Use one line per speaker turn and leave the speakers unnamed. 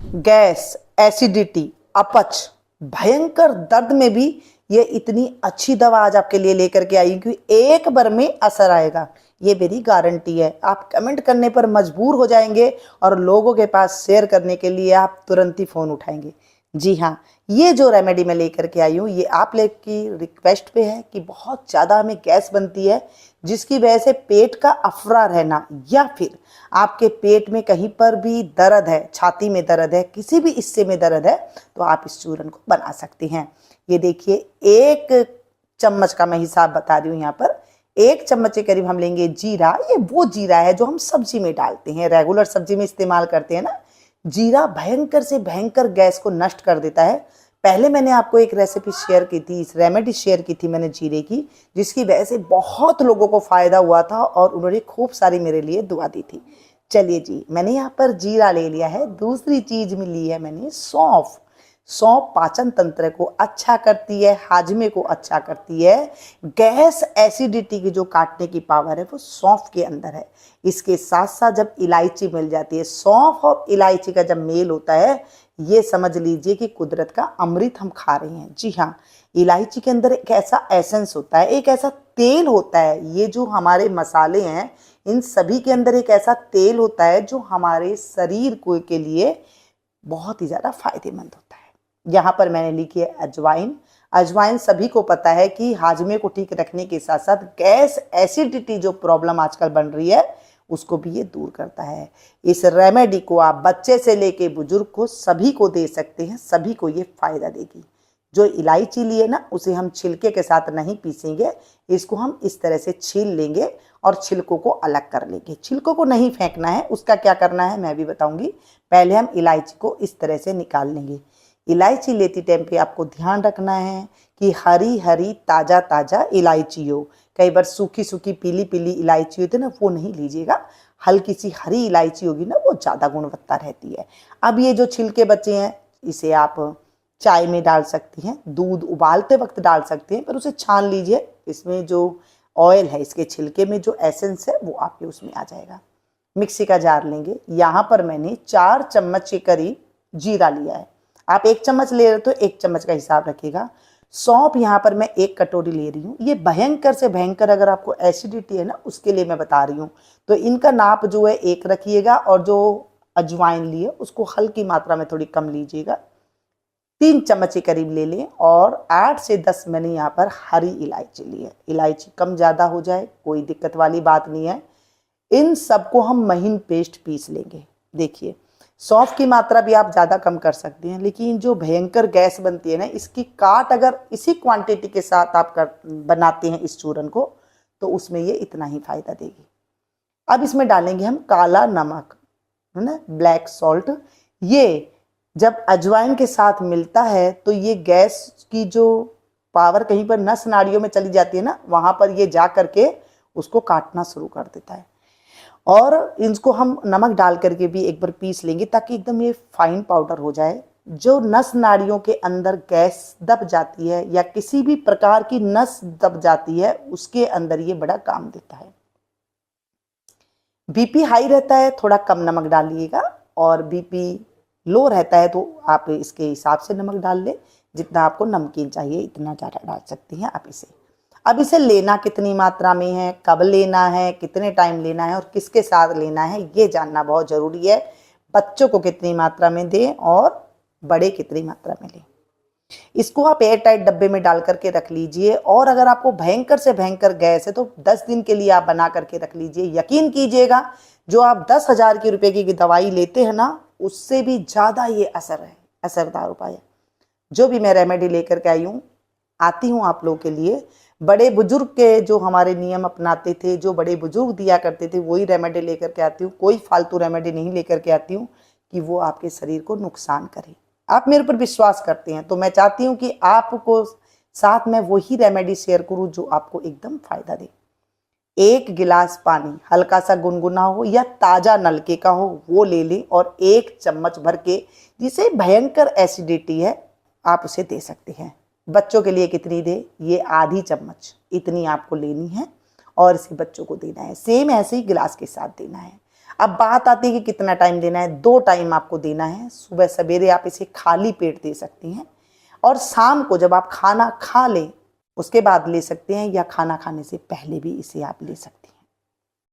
Gas, acidity, अपच, भयंकर दर्द में भी ये इतनी अच्छी दवा आज आपके लिए लेकर के आई कि एक बार में असर आएगा, ये मेरी गारंटी है। आप कमेंट करने पर मजबूर हो जाएंगे और लोगों के पास शेयर करने के लिए आप तुरंत ही फ़ोन उठाएंगे। जी हाँ, ये जो रेमेडी मैं लेकर के आई हूँ, ये आप लोग की रिक्वेस्ट पे है कि बहुत ज़्यादा हमें गैस बनती है, जिसकी वजह से पेट का अफरा रहना या फिर आपके पेट में कहीं पर भी दर्द है, छाती में दर्द है, किसी भी हिस्से में दर्द है, तो आप इस चूरन को बना सकते हैं। ये देखिए, 1 चम्मच का मैं हिसाब बता रही हूँ यहाँ पर। 1 चम्मच के करीब हम लेंगे जीरा। ये वो जीरा है जो हम सब्जी में डालते हैं, रेगुलर सब्जी में इस्तेमाल करते हैं ना। जीरा भयंकर से भयंकर गैस को नष्ट कर देता है। पहले मैंने आपको एक रेसिपी शेयर की थी, इस रेमेडी शेयर की थी मैंने जीरे की, जिसकी वजह से बहुत लोगों को फ़ायदा हुआ था और उन्होंने खूब सारी मेरे लिए दुआ दी थी। चलिए जी, मैंने यहाँ पर जीरा ले लिया है। दूसरी चीज़ में ली है मैंने सौंफ। सौंफ पाचन तंत्र को अच्छा करती है, हाजमे को अच्छा करती है। गैस एसिडिटी की जो काटने की पावर है वो सौंफ के अंदर है। इसके साथ साथ जब इलायची मिल जाती है, सौंफ और इलायची का जब मेल होता है, ये समझ लीजिए कि कुदरत का अमृत हम खा रहे हैं। जी हाँ, इलायची के अंदर एक ऐसा एसेंस होता है, एक ऐसा तेल होता है। ये जो हमारे मसाले हैं, इन सभी के अंदर एक ऐसा तेल होता है जो हमारे शरीर को के लिए बहुत ही ज़्यादा फायदेमंद होता है। यहाँ पर मैंने लिखी है अजवाइन। अजवाइन सभी को पता है कि हाजमे को ठीक रखने के साथ साथ गैस एसिडिटी जो प्रॉब्लम आजकल बन रही है, उसको भी ये दूर करता है। इस रेमेडी को आप बच्चे से लेके बुजुर्ग को सभी को दे सकते हैं, सभी को ये फायदा देगी। जो इलायची लिए ना, उसे हम छिलके के साथ नहीं पीसेंगे, इसको हम इस तरह से छील लेंगे और छिलकों को अलग कर लेंगे। छिलकों को नहीं फेंकना है, उसका क्या करना है मैं भी बताऊंगी। पहले हम इलायची को इस तरह से निकाल लेंगे। इलायची लेती टाइम पे आपको ध्यान रखना है कि हरी हरी ताज़ा ताज़ा इलायची हो। कई बार सूखी सूखी पीली पीली इलायची होती है ना, वो नहीं लीजिएगा। हल्की सी हरी इलायची होगी ना, वो ज़्यादा गुणवत्ता रहती है। अब ये जो छिलके बचे हैं, इसे आप चाय में डाल सकती हैं, दूध उबालते वक्त डाल सकते हैं, पर उसे छान लीजिए। इसमें जो ऑयल है, इसके छिलके में जो एसेंस है, वो आपके उसमें आ जाएगा। मिक्सी का जार लेंगे। यहाँ पर मैंने 4 चम्मच के करीब जीरा लिया है। आप 1 चम्मच ले रहे तो 1 चम्मच का हिसाब रखिएगा। सौंफ यहाँ पर मैं 1 कटोरी ले रही हूँ। ये भयंकर से भयंकर अगर आपको एसिडिटी है ना, उसके लिए मैं बता रही हूँ, तो इनका नाप जो है 1 रखिएगा और जो अजवाइन लिए उसको हल्की मात्रा में थोड़ी कम लीजिएगा। 3 चम्मच के करीब ले लें और 8 से 10 मैंने यहाँ पर हरी इलायची ली है। इलायची कम ज़्यादा हो जाए कोई दिक्कत वाली बात नहीं है। इन सबको हम महीन पेस्ट पीस लेंगे। देखिए, सौंफ की मात्रा भी आप ज़्यादा कम कर सकते हैं, लेकिन जो भयंकर गैस बनती है ना, इसकी काट अगर इसी क्वांटिटी के साथ आप बनाते हैं इस चूरन को, तो उसमें ये इतना ही फायदा देगी। अब इसमें डालेंगे हम काला नमक, है ना, ब्लैक सॉल्ट। ये जब अजवाइन के साथ मिलता है तो ये गैस की जो पावर कहीं पर नस नाड़ियों में चली जाती है ना, वहाँ पर ये जा करके उसको काटना शुरू कर देता है। और इनको हम नमक डाल करके भी एक बार पीस लेंगे ताकि एकदम ये फाइन पाउडर हो जाए। जो नस नाड़ियों के अंदर गैस दब जाती है या किसी भी प्रकार की नस दब जाती है, उसके अंदर ये बड़ा काम देता है। बीपी हाई रहता है, थोड़ा कम नमक डालिएगा, और बीपी लो रहता है तो आप इसके हिसाब से नमक डाल लें। जितना आपको नमकीन चाहिए इतना ज़्यादा डाल सकती हैं आप इसे। अब इसे लेना कितनी मात्रा में है, कब लेना है, कितने टाइम लेना है और किसके साथ लेना है, ये जानना बहुत ज़रूरी है। बच्चों को कितनी मात्रा में दें और बड़े कितनी मात्रा में लें। इसको आप एयर टाइट डब्बे में डाल करके रख लीजिए। और अगर आपको भयंकर से भयंकर गैस है तो 10 दिन के लिए आप बना करके रख लीजिए। यकीन कीजिएगा, जो आप 10,000 के रुपए की दवाई लेते हैं ना, उससे भी ज़्यादा ये असरदार उपाय है। जो भी मैं रेमेडी लेकर के आई हूँ, आती हूँ आप लोगों के लिए। बड़े बुजुर्ग के जो हमारे नियम अपनाते थे, जो बड़े बुजुर्ग दिया करते थे, वही रेमेडी लेकर के आती हूँ। कोई फालतू रेमेडी नहीं लेकर के आती हूँ कि वो आपके शरीर को नुकसान करे। आप मेरे पर विश्वास करते हैं तो मैं चाहती हूँ कि आपको साथ में वही रेमेडी शेयर करूँ जो आपको एकदम फायदा दे। 1 गिलास पानी हल्का सा गुनगुना हो या ताज़ा नलके का हो, वो ले लें और 1 चम्मच भर के, जिसे भयंकर एसिडिटी है, आप उसे दे सकते हैं। बच्चों के लिए कितनी दे, ये आधी चम्मच इतनी आपको लेनी है और इसे बच्चों को देना है। सेम ऐसे ही गिलास के साथ देना है। अब बात आती है कि कितना टाइम देना है। 2 टाइम आपको देना है। सुबह सवेरे आप इसे खाली पेट दे सकती हैं और शाम को जब आप खाना खा लें उसके बाद ले सकते हैं, या खाना खाने से पहले भी इसे आप ले सकती हैं।